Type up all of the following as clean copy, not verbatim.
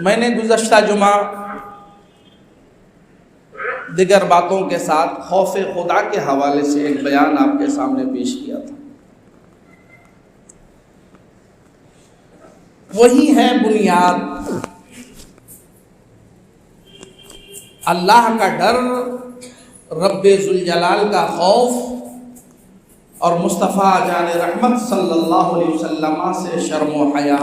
میں نے گزشتہ جمعہ دیگر باتوں کے ساتھ خوف خدا کے حوالے سے ایک بیان آپ کے سامنے پیش کیا تھا۔ وہی ہے بنیاد، اللہ کا ڈر، رب ذوالجلال کا خوف اور مصطفیٰ جان رحمت صلی اللہ علیہ وسلم سے شرم و حیا،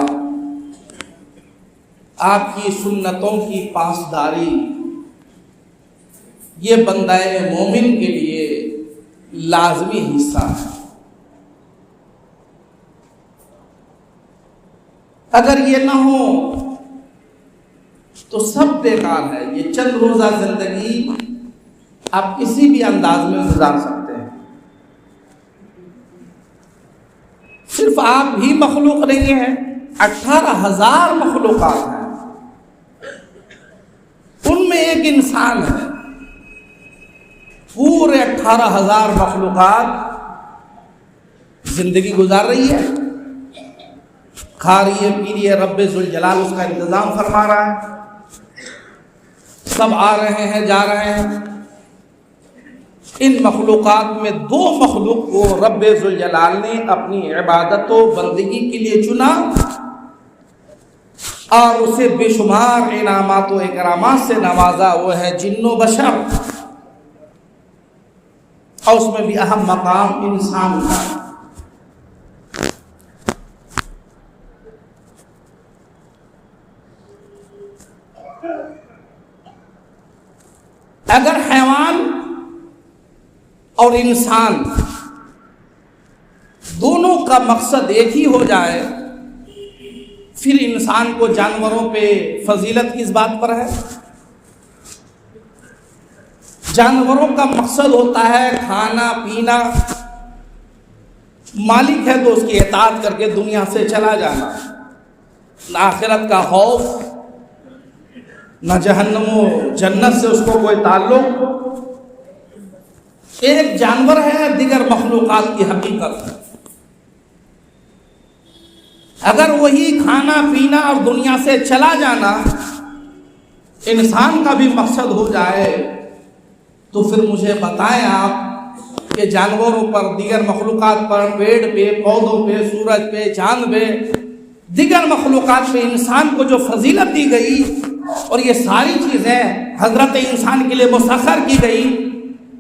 آپ کی سنتوں کی پاسداری، یہ بندہ مومن کے لیے لازمی حصہ ہے۔ اگر یہ نہ ہو تو سب بیکار ہے۔ یہ چند روزہ زندگی آپ کسی بھی انداز میں گزار سکتے ہیں۔ صرف آپ ہی مخلوق نہیں ہیں، 18,000 مخلوقات ہیں، ان میں ایک انسان ہے۔ پورے 18,000 مخلوقات زندگی گزار رہی ہے، کھا رہی ہے، پی رہی ہے، رب ذوالجلال اس کا انتظام فرما رہا ہے، سب آ رہے ہیں، جا رہے ہیں۔ ان مخلوقات میں 2 مخلوق کو رب ذوالجلال نے اپنی عبادت و بندگی کے لیے چنا اور اسے بے شمار انعامات و اکرامات سے نوازا، وہ ہے جن و بشر، اور اس میں بھی اہم مقام انسان کا۔ اگر حیوان اور انسان دونوں کا مقصد ایک ہی ہو جائے، پھر انسان کو جانوروں پہ فضیلت کس بات پر ہے؟ جانوروں کا مقصد ہوتا ہے کھانا پینا، مالک ہے تو اس کی اطاعت کر کے دنیا سے چلا جانا، نہ آخرت کا خوف، نہ جہنم و جنت سے اس کو کوئی تعلق۔ ایک جانور ہے دیگر مخلوقات کی حقیقت۔ اگر وہی کھانا پینا اور دنیا سے چلا جانا انسان کا بھی مقصد ہو جائے تو پھر مجھے بتائیں آپ کہ جانوروں پر، دیگر مخلوقات پر، پیڑ پہ، پودوں پہ، سورج پہ، چاند پہ، دیگر مخلوقات پہ انسان کو جو فضیلت دی گئی اور یہ ساری چیزیں حضرت انسان کے لیے مسخر کی گئی،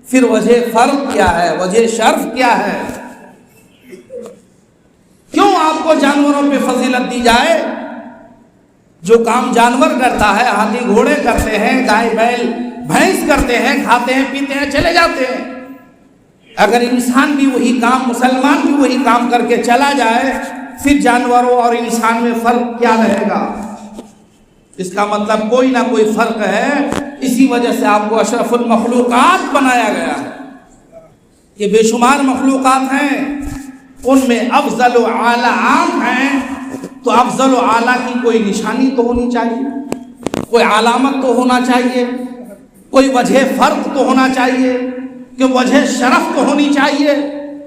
پھر وجہ فرق کیا ہے، وجہ شرف کیا ہے؟ کیوں آپ کو جانوروں پہ فضیلت دی جائے؟ جو کام جانور کرتا ہے، ہاتھی گھوڑے کرتے ہیں، گائے بیل بھینس کرتے ہیں، کھاتے ہیں، پیتے ہیں، چلے جاتے ہیں۔ اگر انسان بھی وہی کام، مسلمان بھی وہی کام کر کے چلا جائے، پھر جانوروں اور انسان میں فرق کیا رہے گا؟ اس کا مطلب کوئی نہ کوئی فرق ہے، اسی وجہ سے آپ کو اشرف المخلوقات بنایا گیا ہے۔ یہ بے شمار مخلوقات ہیں، ان میں افضل و اعلیٰ عام ہیں، تو افضل و اعلیٰ کی کوئی نشانی تو ہونی چاہیے، کوئی علامت تو ہونا چاہیے، کوئی وجہ فرق تو ہونا چاہیے، کہ وجہ شرف تو ہونی چاہیے۔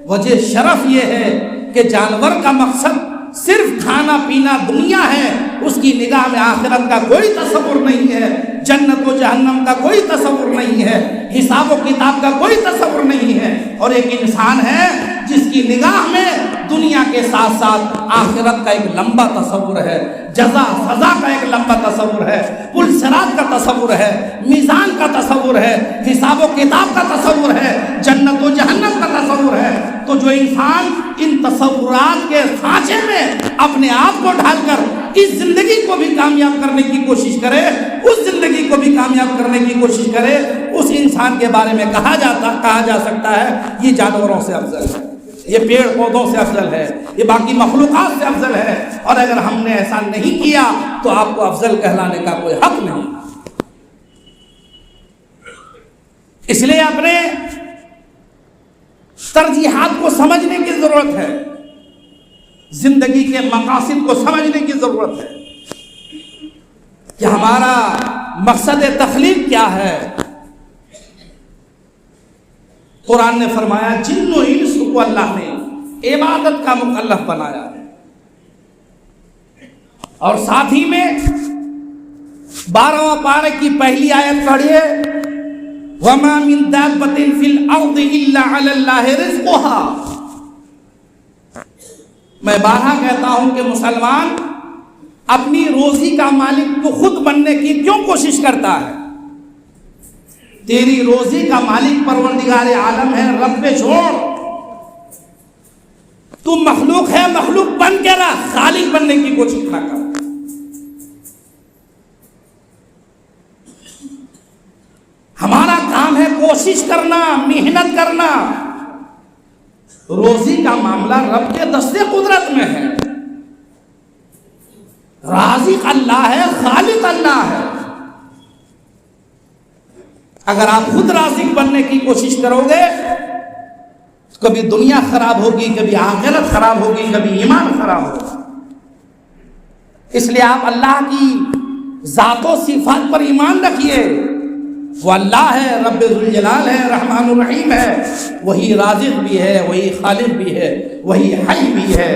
وجہ شرف یہ ہے کہ جانور کا مقصد صرف کھانا پینا دنیا ہے، اس کی نگاہ میں آخرت کا کوئی تصور نہیں ہے، جنت و جہنم کا کوئی تصور نہیں ہے، حساب و کتاب کا کوئی تصور نہیں ہے۔ اور ایک انسان ہے جس کی نگاہ میں دنیا کے ساتھ ساتھ آخرت کا ایک لمبا تصور ہے، جزا سزا کا ایک لمبا تصور ہے، پل صراط کا تصور ہے، میزان کا تصور ہے، حساب و کتاب کا تصور ہے، جنت و جہنم کا تصور ہے۔ تو جو انسان ان تصورات کے سانچے میں اپنے آپ کو ڈھال کر اس زندگی کو بھی کامیاب کرنے کی کوشش کرے، اس زندگی کو بھی کامیاب کرنے کی کوشش کرے، اس انسان کے بارے میں کہا جا سکتا ہے یہ جانوروں سے افضل ہے، یہ پیڑ پودوں سے افضل ہے، یہ باقی مخلوقات سے افضل ہے۔ اور اگر ہم نے ایسا نہیں کیا تو آپ کو افضل کہلانے کا کوئی حق نہیں۔ اس لیے اپنے ترجیحات کو سمجھنے کی ضرورت ہے، زندگی کے مقاصد کو سمجھنے کی ضرورت ہے کہ ہمارا مقصد تخلیق کیا ہے۔ قرآن نے فرمایا جن و انس کو اللہ نے عبادت کا مکلف بنایا ہے، اور ساتھ ہی میں 12واں پارے کی پہلی آیت پڑھیے، وَمَا مِن دَابَّةٍ فِي الْأَرْضِ إِلَّا عَلَى اللَّهِ رِزْقُهَا۔ میں بارہا کہتا ہوں کہ مسلمان اپنی روزی کا مالک تو خود بننے کی کیوں کوشش کرتا ہے؟ تیری روزی کا مالک پروردگار عالم ہے، رب پہ چھوڑ۔ تو مخلوق ہے، مخلوق بن کے رہ، خالق بننے کی کوشش نہ کر۔ ہمارا کام ہے کوشش کرنا، محنت کرنا۔ روزی کا معاملہ رب کے دست قدرت میں ہے۔ رازق اللہ ہے، خالق اللہ ہے۔ اگر آپ خود رازق بننے کی کوشش کرو گے تو کبھی دنیا خراب ہوگی، کبھی آخرت خراب ہوگی، کبھی ایمان خراب ہوگا۔ اس لیے آپ اللہ کی ذات و صفات پر ایمان رکھیے۔ وہ اللہ ہے، رب ذوالجلال ہے، رحمان الرحیم ہے، وہی رازق بھی ہے، وہی خالق بھی ہے، وہی حی بھی ہے،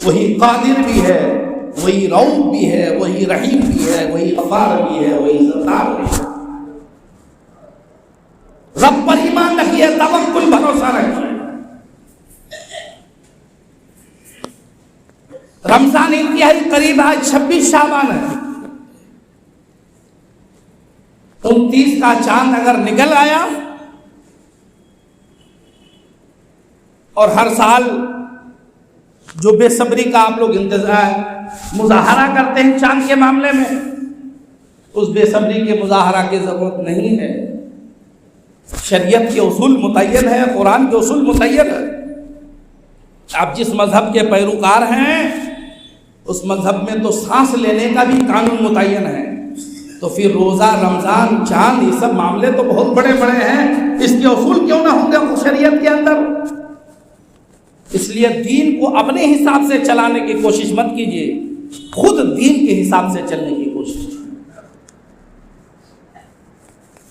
وہی قادر بھی ہے، وہی رؤوف بھی ہے، وہی رحیم بھی ہے، وہی غفار بھی ہے، وہی ستار بھی ہے۔ رب پر ایمان رکھیے، توکل بھروسہ رکھیے۔ رمضان انتہائی قریب ہے، 26 شعبان ہے۔ 29 کا چاند اگر نکل آیا، اور ہر سال جو بے صبری کا آپ لوگ انتظار مظاہرہ کرتے ہیں چاند کے معاملے میں، اس بے صبری کے مظاہرہ کی ضرورت نہیں ہے۔ شریعت کے اصول متعین ہے، قرآن کے اصول متعین ہے۔ آپ جس مذہب کے پیروکار ہیں اس مذہب میں تو سانس لینے کا بھی قانون متعین ہے، تو پھر روزہ، رمضان، چاند، یہ سب معاملے تو بہت بڑے بڑے ہیں، اس کے اصول کیوں نہ ہوں گے شریعت کے اندر؟ اس لیے دین کو اپنے حساب سے چلانے کی کوشش مت کیجیے، خود دین کے حساب سے چلنے کی کوشش۔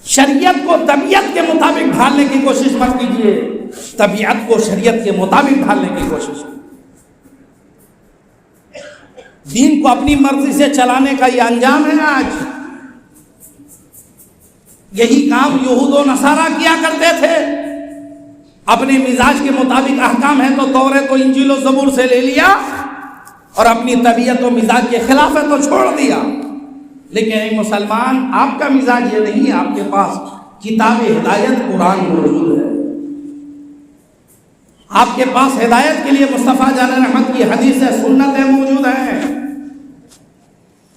شریعت کو طبیعت کے مطابق ڈھالنے کی کوشش مت کیجیے، طبیعت کو شریعت کے مطابق ڈھالنے کی کوشش۔ دین کو اپنی مرضی سے چلانے کا یہ انجام ہے آج۔ یہی کام یہود و نصارہ کیا کرتے تھے، اپنے مزاج کے مطابق احکام ہے تو توریت و انجیل و زبور سے لے لیا، اور اپنی طبیعت و مزاج کے خلاف ہے تو چھوڑ دیا۔ لیکن اے مسلمان، آپ کا مزاج یہ نہیں ہے، آپ کے پاس کتاب ہدایت قرآن موجود ہے، آپ کے پاس ہدایت کے لیے مصطفیٰ جان رحمت کی حدیث سنتیں موجود ہیں،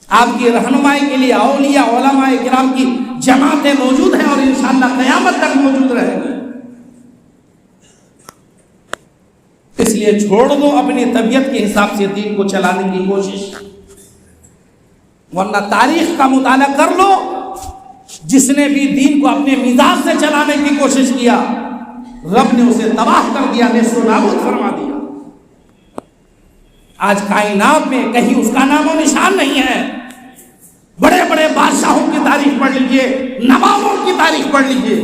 آپ کی رہنمائی کے لیے اولیاء علماء کرام کی جماعتیں موجود ہیں، اور انشاءاللہ قیامت تک موجود رہیں گی۔ اس لیے چھوڑ دو اپنی طبیعت کے حساب سے دین کو چلانے کی کوشش، ورنہ تاریخ کا مطالعہ کر لو، جس نے بھی دین کو اپنے مزاج سے چلانے کی کوشش کیا، رب نے اسے تباہ کر دیا، نیست و نابود فرما دیا۔ آج کائنات میں کہیں اس کا نام و نشان نہیں ہے۔ بڑے بڑے بادشاہوں کی تاریخ پڑھ لیجئے، نوابوں کی تاریخ پڑھ لیجئے،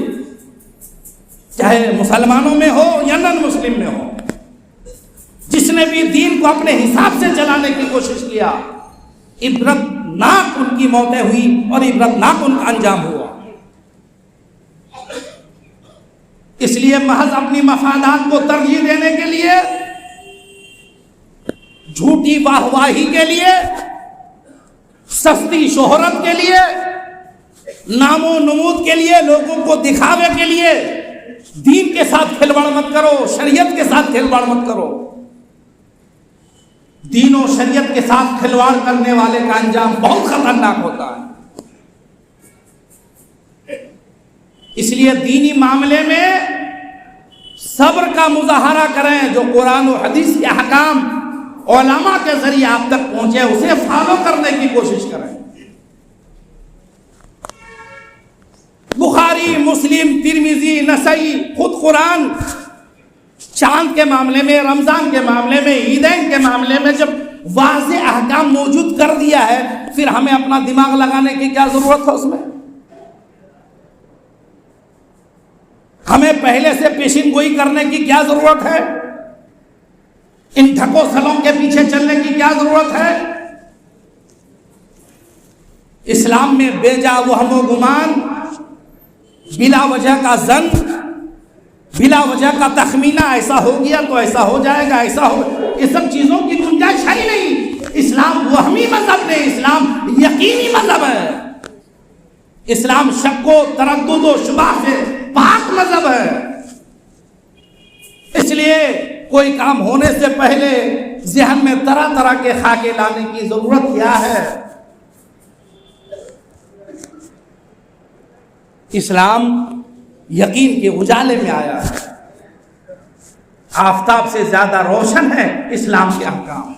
چاہے مسلمانوں میں ہو یا نن مسلم میں ہو، جس نے بھی دین کو اپنے حساب سے چلانے کی کوشش کیا، عبرت ناک ان کی موتیں ہوئی اور عبرت ناک ان کا انجام ہوا۔ اس لیے محض اپنی مفادات کو ترجیح دینے کے لیے، جھوٹی واہ واہی کے لیے، سستی شہرت کے لیے، نام و نمود کے لیے، لوگوں کو دکھاوے کے لیے دین کے ساتھ کھلواڑ مت کرو، شریعت کے ساتھ کھلواڑ مت کرو۔ دین و شریعت کے ساتھ کھلواڑ کرنے والے کا انجام بہت خطرناک ہوتا ہے۔ اس لیے دینی معاملے میں صبر کا مظاہرہ کریں، جو قرآن و حدیث کے احکام علماء کے ذریعے آپ تک پہنچے اسے فالو کرنے کی کوشش کریں۔ بخاری، مسلم، ترمذی، نسائی، خود قرآن چاند کے معاملے میں، رمضان کے معاملے میں، عیدین کے معاملے میں جب واضح احکام موجود کر دیا ہے، پھر ہمیں اپنا دماغ لگانے کی کیا ضرورت ہے؟ اس میں ہمیں پہلے سے پیشین گوئی کرنے کی کیا ضرورت ہے؟ ان ڈھکو سلوں کے پیچھے چلنے کی کیا ضرورت ہے؟ اسلام میں بے جا وہم و گمان، بلا وجہ کا ظن، بلا وجہ کا تخمینہ، ایسا ہو گیا تو ایسا ہو جائے گا، ایسا ہو، یہ سب چیزوں کی گنجائش ہے ہی نہیں۔ اسلام وہمی مذہب نہیں، اسلام یقینی مذہب ہے۔ اسلام شک و تردد و شبہ سے پاک مذہب ہے۔ اس لیے کوئی کام ہونے سے پہلے ذہن میں طرح طرح کے خاکے لانے کی ضرورت کیا ہے؟ اسلام یقین کے اجالے میں آیا ہے، آفتاب سے زیادہ روشن ہے اسلام کے احکام۔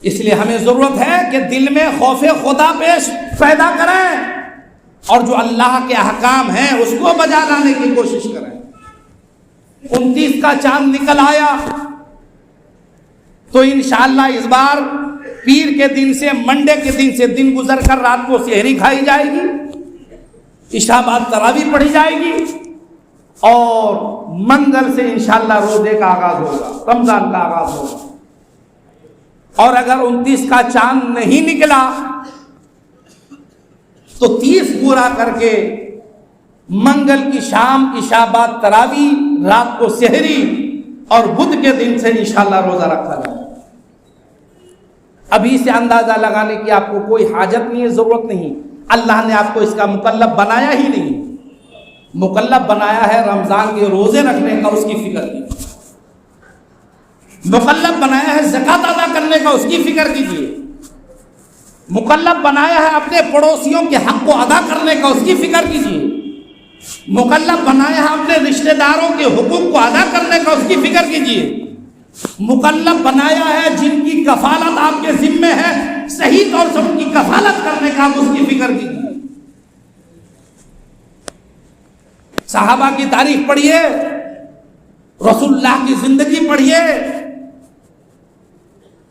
اس لیے ہمیں ضرورت ہے کہ دل میں خوف خدا پیدا کریں اور جو اللہ کے احکام ہیں اس کو بجا لانے کی کوشش کریں۔ 29 کا چاند نکل آیا تو انشاءاللہ اس بار پیر کے دن سے، منڈے کے دن سے دن گزر کر رات کو سحری کھائی جائے گی، عشاء بعد تراویح پڑھی جائے گی، اور منگل سے انشاءاللہ روزے کا آغاز ہوگا، رمضان کا آغاز ہوگا۔ اور اگر 29 کا چاند نہیں نکلا تو 30 پورا کر کے منگل کی شام عشاء بعد تراویح، رات کو سحری، اور بدھ کے دن سے انشاءاللہ روزہ رکھا جائے۔ ابھی سے اندازہ لگانے کی آپ کو کوئی حاجت نہیں ہے، ضرورت نہیں۔ اللہ نے آپ کو اس کا مکلف بنایا ہی نہیں، مکلف بنایا ہے رمضان کے روزے رکھنے کا، اس کی فکر کیجیے۔ مکلف بنایا ہے زکوٰۃ ادا کرنے کا، اس کی فکر کیجیے۔ مکلف بنایا ہے اپنے پڑوسیوں کے حق کو ادا کرنے کا، اس کی فکر کیجیے۔ مکلف بنایا ہے اپنے رشتہ داروں کے حقوق کو ادا کرنے کا، اس کی فکر کیجیے۔ مکلف بنایا ہے جن کی کفالت آپ کے ذمے ہے صحیح طور سے ان کی کفالت کرنے کا، آپ اس کی فکر کیجیے۔ صحابہ کی تاریخ پڑھیے، رسول اللہ کی زندگی پڑھیے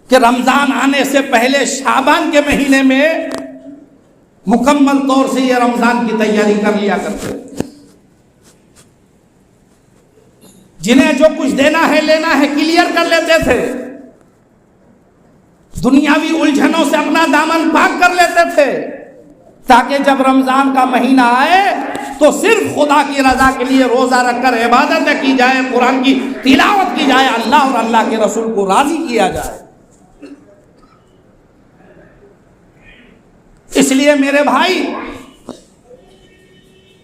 کہ رمضان آنے سے پہلے شعبان کے مہینے میں مکمل طور سے یہ رمضان کی تیاری کر لیا کرتے تھے۔ جنہیں جو کچھ دینا ہے لینا ہے کلیئر کر لیتے تھے، دنیاوی الجھنوں سے اپنا دامن پاک کر لیتے تھے، تاکہ جب رمضان کا مہینہ آئے تو صرف خدا کی رضا کے لیے روزہ رکھ کر عبادت کی جائے، قرآن کی تلاوت کی جائے، اللہ اور اللہ کے رسول کو راضی کیا جائے۔ اس لیے میرے بھائی،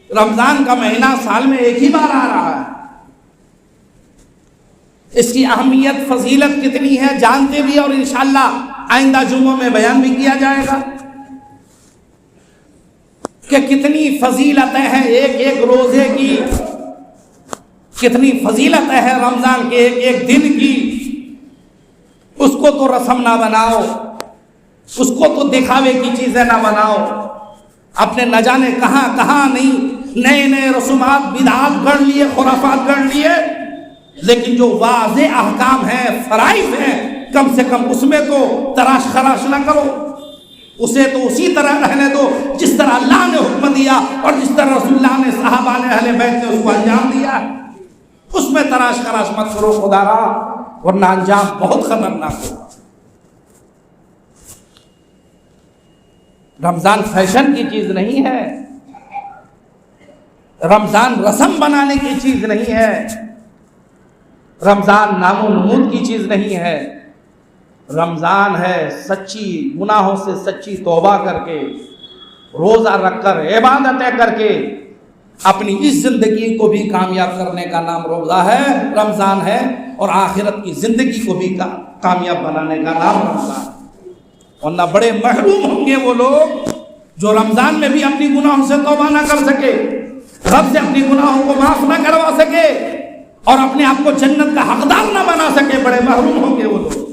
رمضان کا مہینہ سال میں ایک ہی بار آ رہا ہے، اس کی اہمیت فضیلت کتنی ہے جانتے بھی، اور انشاءاللہ آئندہ جمعوں میں بیان بھی کیا جائے گا کہ کتنی فضیلتیں ہیں ایک ایک روزے کی، کتنی فضیلتیں ہیں رمضان کے ایک ایک دن کی۔ اس کو تو رسم نہ بناؤ، اس کو تو دکھاوے کی چیزیں نہ بناؤ، اپنے نہ جانے کہاں کہاں نہیں نئے نئے رسومات بدعات گڑھ لیے، خرافات گڑھ لیے، لیکن جو واضح احکام ہیں، فرائض ہیں، کم سے کم اس میں تو تراش خراش نہ کرو، اسے تو اسی طرح رہنے دو جس طرح اللہ نے حکم دیا اور جس طرح رسول اللہ نے، صحابہ نے، اہل بیت نے اس کو انجام دیا، اس میں تراش خراش مت کرو خدا را، ورنہ انجام بہت خطرناک ہوگا۔ رمضان فیشن کی چیز نہیں ہے، رمضان رسم بنانے کی چیز نہیں ہے، رمضان نام و نمود کی چیز نہیں ہے، رمضان ہے سچی گناہوں سے سچی توبہ کر کے، روزہ رکھ کر، عبادتیں کر کے اپنی اس زندگی کو بھی کامیاب کرنے کا نام روزہ ہے، رمضان ہے، اور آخرت کی زندگی کو بھی کامیاب بنانے کا نام رمضان ہے۔ ورنہ بڑے محروم ہوں گے وہ لوگ جو رمضان میں بھی اپنی گناہوں سے توبہ نہ کر سکے، رب سے اپنی گناہوں کو معاف نہ کروا سکے، اور اپنے آپ کو جنت کا حقدار نہ بنا سکے، بڑے محروم ہوں گے وہ لوگ۔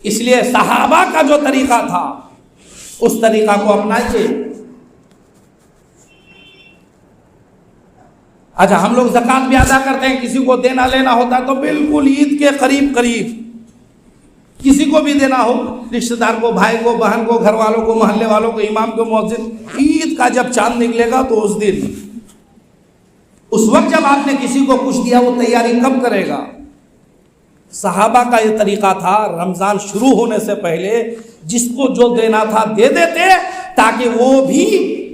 اس لیے صحابہ کا جو طریقہ تھا اس طریقہ کو اپنائیے۔ اچھا، ہم لوگ زکوٰۃ بھی ادا کرتے ہیں، کسی کو دینا لینا ہوتا ہے تو بالکل عید کے قریب قریب کسی کو بھی دینا ہو، رشتہ دار کو، بھائی کو، بہن کو، گھر والوں کو، محلے والوں کو، امام کو، مؤذن، عید کا جب چاند نکلے گا تو اس دن، اس وقت جب آپ نے کسی کو کچھ دیا وہ تیاری کب کرے گا؟ صحابہ کا یہ طریقہ تھا، رمضان شروع ہونے سے پہلے جس کو جو دینا تھا دے دیتے تاکہ وہ بھی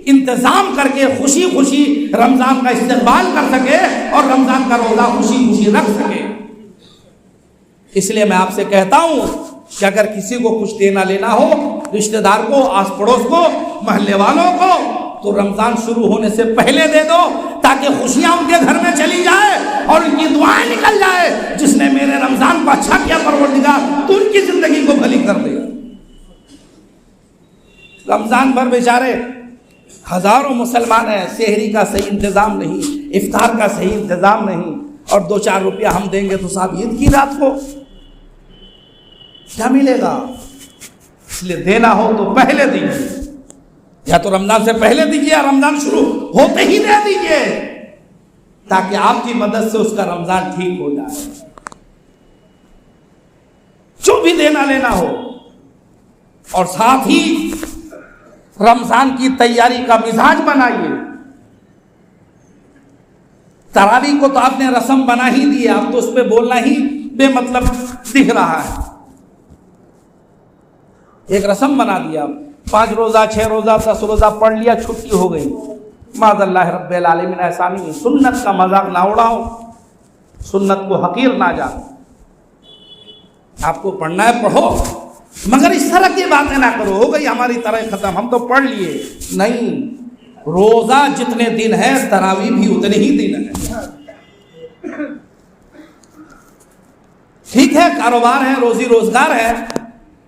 انتظام کر کے خوشی خوشی رمضان کا استقبال کر سکے اور رمضان کا روزہ خوشی خوشی رکھ سکے۔ اس لیے میں آپ سے کہتا ہوں کہ اگر کسی کو کچھ دینا لینا ہو، رشتہ دار کو، آس پڑوس کو، محلے والوں کو، تو رمضان شروع ہونے سے پہلے دے دو تاکہ خوشیاں ان کے گھر میں چلی جائے اور ان کی دعائیں نکل جائے، جس نے میرے رمضان کو اچھا کیا پروردگار تو ان کی زندگی کو بھلی کر دے۔ رمضان بھر بیچارے ہزاروں مسلمان ہیں، سحری کا صحیح انتظام نہیں، افطار کا صحیح انتظام نہیں، اور 2-4 روپیہ ہم دیں گے تو صاحب عید کی رات کو کیا ملے گا؟ اس لیے دینا ہو تو پہلے دیجیے، یا تو رمضان سے پہلے دیجیے یا رمضان شروع ہوتے ہی دے دیجیے تاکہ آپ کی مدد سے اس کا رمضان ٹھیک ہو جائے۔ جو بھی دینا لینا ہو، اور ساتھ ہی رمضان کی تیاری کا مزاج بنائیے۔ تراویح کو تو آپ نے رسم بنا ہی دی، آپ تو اس پہ بولنا ہی بے مطلب دکھ رہا ہے، ایک رسم بنا دیا، 5 روزہ 6 روزہ 10 روزہ پڑھ لیا، چھٹی ہو گئی، معاذ اللہ رب العالمین۔ ایسا نہیں، سنت کا مذاق نہ اڑاؤ، سنت کو حقیر نہ جاؤ، آپ کو پڑھنا ہے پڑھو، مگر اس طرح کی باتیں نہ کرو ہو گئی ہماری طرح ختم، ہم تو پڑھ لیے۔ نہیں، روزہ جتنے دن ہے تراویح بھی اتنے ہی دن ہے۔ ٹھیک ہے، کاروبار ہے، روزی روزگار ہے،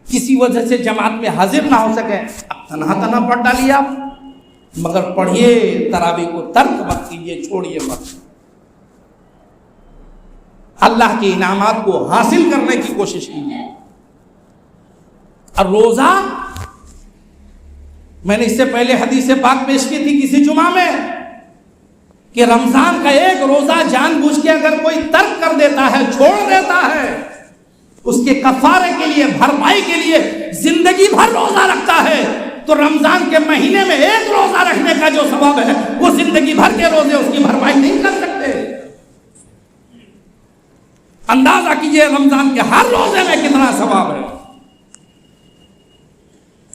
کسی وجہ سے جماعت میں حاضر نہ ہو سکے، اب تنہا پڑھ ڈالیے آپ، مگر پڑھیے، تراویح کو ترک مت کیجیے، چھوڑیے مت، اللہ کے انعامات کو حاصل کرنے کی کوشش کیجیے۔ اور روزہ، میں نے اس سے پہلے حدیث پاک پیش کی تھی کسی جمعہ میں کہ رمضان کا ایک روزہ جان بوجھ کے اگر کوئی ترک کر دیتا ہے، چھوڑ دیتا ہے، اس کے کفارے کے لیے، بھرپائی کے لیے زندگی بھر روزہ رکھتا ہے، تو رمضان کے مہینے میں ایک روزہ رکھنے کا جو ثواب ہے وہ زندگی بھر کے روزے اس کی بھرپائی نہیں کر سکتے۔ اندازہ کیجئے رمضان کے ہر روزے میں کتنا ثواب ہے۔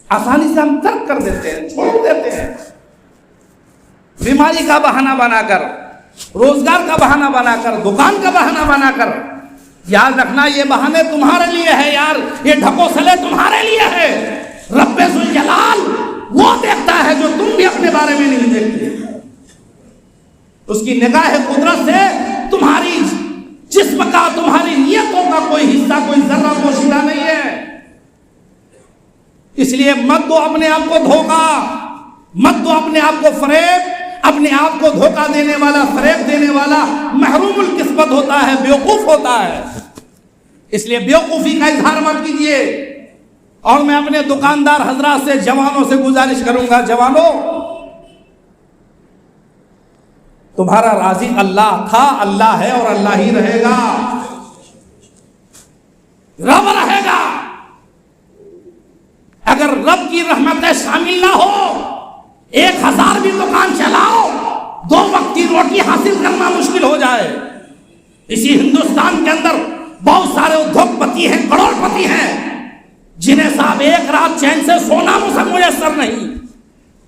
آسانی سے ہم ترک کر دیتے ہیں، چھوڑ دیتے ہیں، بیماری کا بہانہ بنا کر، روزگار کا بہانہ بنا کر، دکان کا بہانہ بنا کر۔ یاد رکھنا یہ بہانے تمہارے لیے ہے یار، یہ ڈھکوسلے تمہارے لیے ہے۔ رب ذوالجلال وہ دیکھتا ہے جو تم بھی اپنے بارے میں نہیں دیکھتے۔ اس کی نگاہ قدرت سے تمہاری جسم کا، تمہاری نیتوں کا کوئی حصہ، کوئی ذرہ پوشیدہ نہیں ہے۔ اس لیے مت دو اپنے آپ کو دھوکہ، مت دو اپنے آپ کو فریب۔ اپنے آپ کو دھوکہ دینے والا، فریب دینے والا محروم القسمت ہوتا ہے، بیوقوف ہوتا ہے۔ اس لیے بیوقوفی کا اظہار مت کیجیے۔ اور میں اپنے دکاندار حضرات سے، جوانوں سے گزارش کروں گا، جوانوں، تمہارا رازق اللہ تھا، اللہ ہے اور اللہ ہی رہے گا، رب رہے گا۔ اگر رب کی رحمتیں شامل نہ ہو، 1000 بھی دکان چلاؤ، 2 وقت کی روٹی حاصل کرنا مشکل ہو جائے۔ اسی ہندوستان کے اندر بہت سارے ادھوگ پتی ہیں، کروڑ پتی ہیں، جنہیں صاحب ایک رات چین سے سونا میسر نہیں۔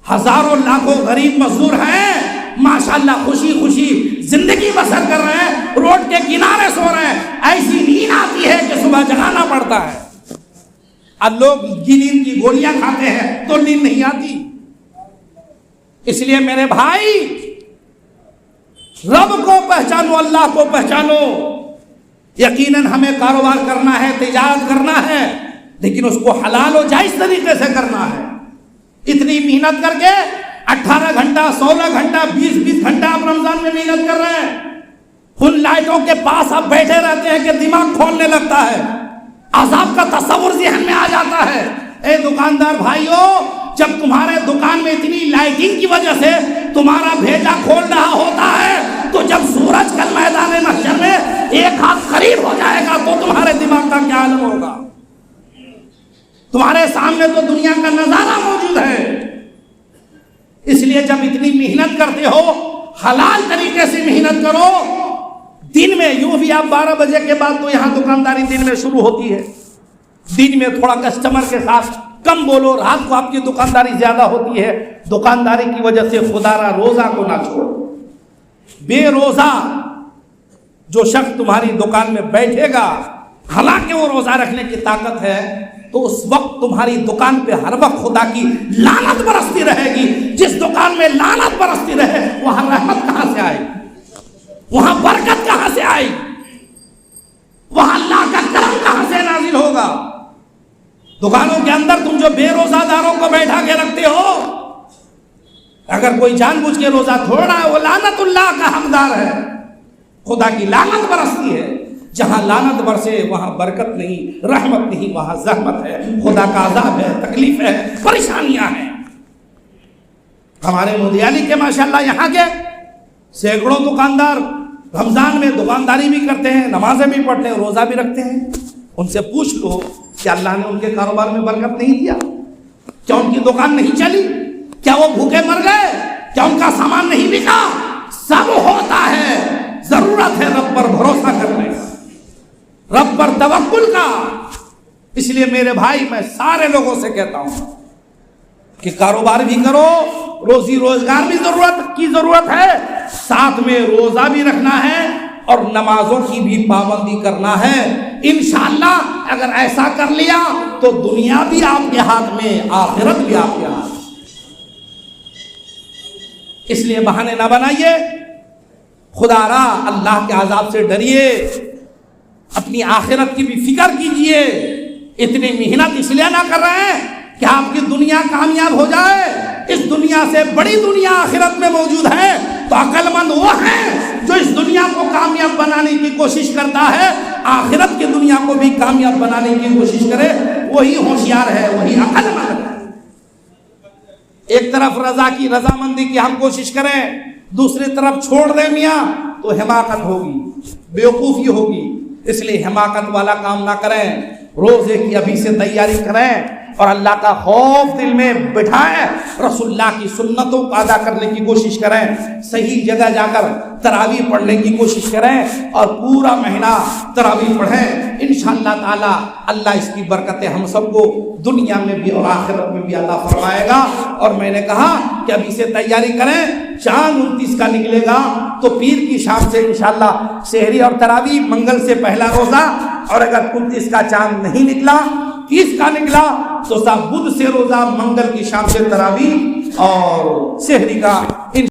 ہزاروں لاکھوں غریب مزدور ہیں، ماشاءاللہ خوشی خوشی زندگی بسر کر رہے ہیں، روڈ کے کنارے سو رہے ہیں، ایسی نیند آتی ہے کہ صبح جگانا پڑتا ہے۔ اب لوگ نیند کی گولیاں کھاتے ہیں تو نیند نہیں آتی۔ اس لیے میرے بھائی، رب کو پہچانو، اللہ کو پہچانو۔ یقیناً ہمیں کاروبار کرنا ہے، تجارت کرنا ہے، لیکن اس کو حلال و جائز طریقے سے کرنا ہے۔ اتنی محنت کر کے 18 گھنٹہ 16 گھنٹہ 20 گھنٹہ آپ رمضان میں محنت کر رہے ہیں، ان لائٹوں کے پاس آپ بیٹھے رہتے ہیں کہ دماغ کھولنے لگتا ہے، عذاب کا تصور ذہن میں آ جاتا ہے۔ اے دکاندار بھائیو، جب تمہارے دکان میں اتنی لائٹنگ کی وجہ سے تمہارا بھیجا کھول رہا ہوتا ہے، تو جب سورج کل میدان محشر میں ایک ہاتھ قریب ہو جائے گا تو تمہارے دماغ کا کیا عالم ہوگا؟ تمہارے سامنے تو دنیا کا نظارہ موجود ہے۔ اس لیے جب اتنی محنت کرتے ہو، حلال طریقے سے محنت کرو، دن میں یوں بھی آپ 12 بجے کے بعد تو یہاں دکانداری دن میں شروع ہوتی ہے، دن میں تھوڑا کسٹمر کے ساتھ کم بولو، رات کو آپ کی دکانداری زیادہ ہوتی ہے، دکانداری کی وجہ سے خدا را روزہ کو نہ چھوڑو۔ بے روزہ جو شخص تمہاری دکان میں بیٹھے گا، حالانکہ وہ روزہ رکھنے کی طاقت ہے، تو اس وقت تمہاری دکان پہ ہر وقت خدا کی لعنت برستی رہے گی۔ جس دکان میں لعنت برستی رہے وہاں رحمت کہاں سے آئے، وہاں برکت کہاں سے آئی، وہاں اللہ کا کرم کہاں سے نازل ہوگا؟ دکانوں کے اندر تم جو بے روزہ داروں کو بیٹھا کے رکھتے ہو، اگر کوئی جان بوجھ کے روزہ چھوڑ رہا ہے وہ لعنت اللہ کا حقدار ہے، خدا کی لعنت برستی ہے۔ جہاں لعنت برسے وہاں برکت نہیں، رحمت نہیں، وہاں زحمت ہے، خدا کا عذاب ہے، تکلیف ہے، پریشانیاں ہیں۔ ہمارے مودیالی کے ماشاءاللہ یہاں کے سینکڑوں دکاندار رمضان میں دکانداری بھی کرتے ہیں، نمازیں بھی پڑھتے ہیں، روزہ بھی رکھتے ہیں۔ ان سے پوچھ لو کیا اللہ نے ان کے کاروبار میں برکت نہیں دیا؟ کیا ان کی دکان نہیں چلی؟ کیا وہ بھوکے مر گئے؟ کیا ان کا سامان نہیں بکا؟ سب ہوتا ہے، ضرورت ہے رب پر بھروسہ کرنے کا، رب پر توکل کا۔ اس لیے میرے بھائی میں سارے لوگوں سے کہتا ہوں کہ کاروبار بھی کرو، روزی روزگار بھی ضرورت ہے، ساتھ میں روزہ بھی رکھنا ہے اور نمازوں کی بھی پابندی کرنا ہے۔ انشاءاللہ اگر ایسا کر لیا تو دنیا بھی آپ کے ہاتھ میں، آخرت بھی آپ کے ہاتھ میں۔ اس لیے بہانے نہ بنائیے، خدا را اللہ کے عذاب سے ڈریے، اپنی آخرت کی بھی فکر کیجئے۔ اتنی محنت اس لیے نہ کر رہے ہیں کہ آپ کی دنیا کامیاب ہو جائے، اس دنیا سے بڑی دنیا آخرت میں موجود ہے۔ تو عقل مند وہ ہیں جو اس دنیا کو کامیاب بنانے کی کوشش کرتا ہے، آخرت کی دنیا کو بھی کامیاب بنانے کی کوشش کرے، وہی ہوشیار ہے، وہی عقل مند ہے۔ ایک طرف رضامندی کی ہم کوشش کریں، دوسری طرف چھوڑ دیں میاں، تو حماقت ہوگی، بیوقوفی ہوگی۔ اس لیے حماقت والا کام نہ کریں، روزے کی ابھی سے تیاری کریں اور اللہ کا خوف دل میں بٹھائیں، رسول اللہ کی سنتوں کو ادا کرنے کی کوشش کریں، صحیح جگہ جا کر تراویح پڑھنے کی کوشش کریں اور پورا مہینہ تراویح پڑھیں۔ انشاءاللہ تعالی اللہ اس کی برکتیں ہم سب کو دنیا میں بھی اور آخرت میں بھی عطا فرمائے گا۔ اور میں نے کہا کہ ابھی سے تیاری کریں، چاند 29 کا نکلے گا تو پیر کی شام سے انشاءاللہ سحری اور تراویح، منگل سے پہلا روزہ، اور اگر 29 کا چاند نہیں نکلا، 30 کا نکلا تو بدھ سے روزہ، منگل کی شام سے تراویح اور سحری کا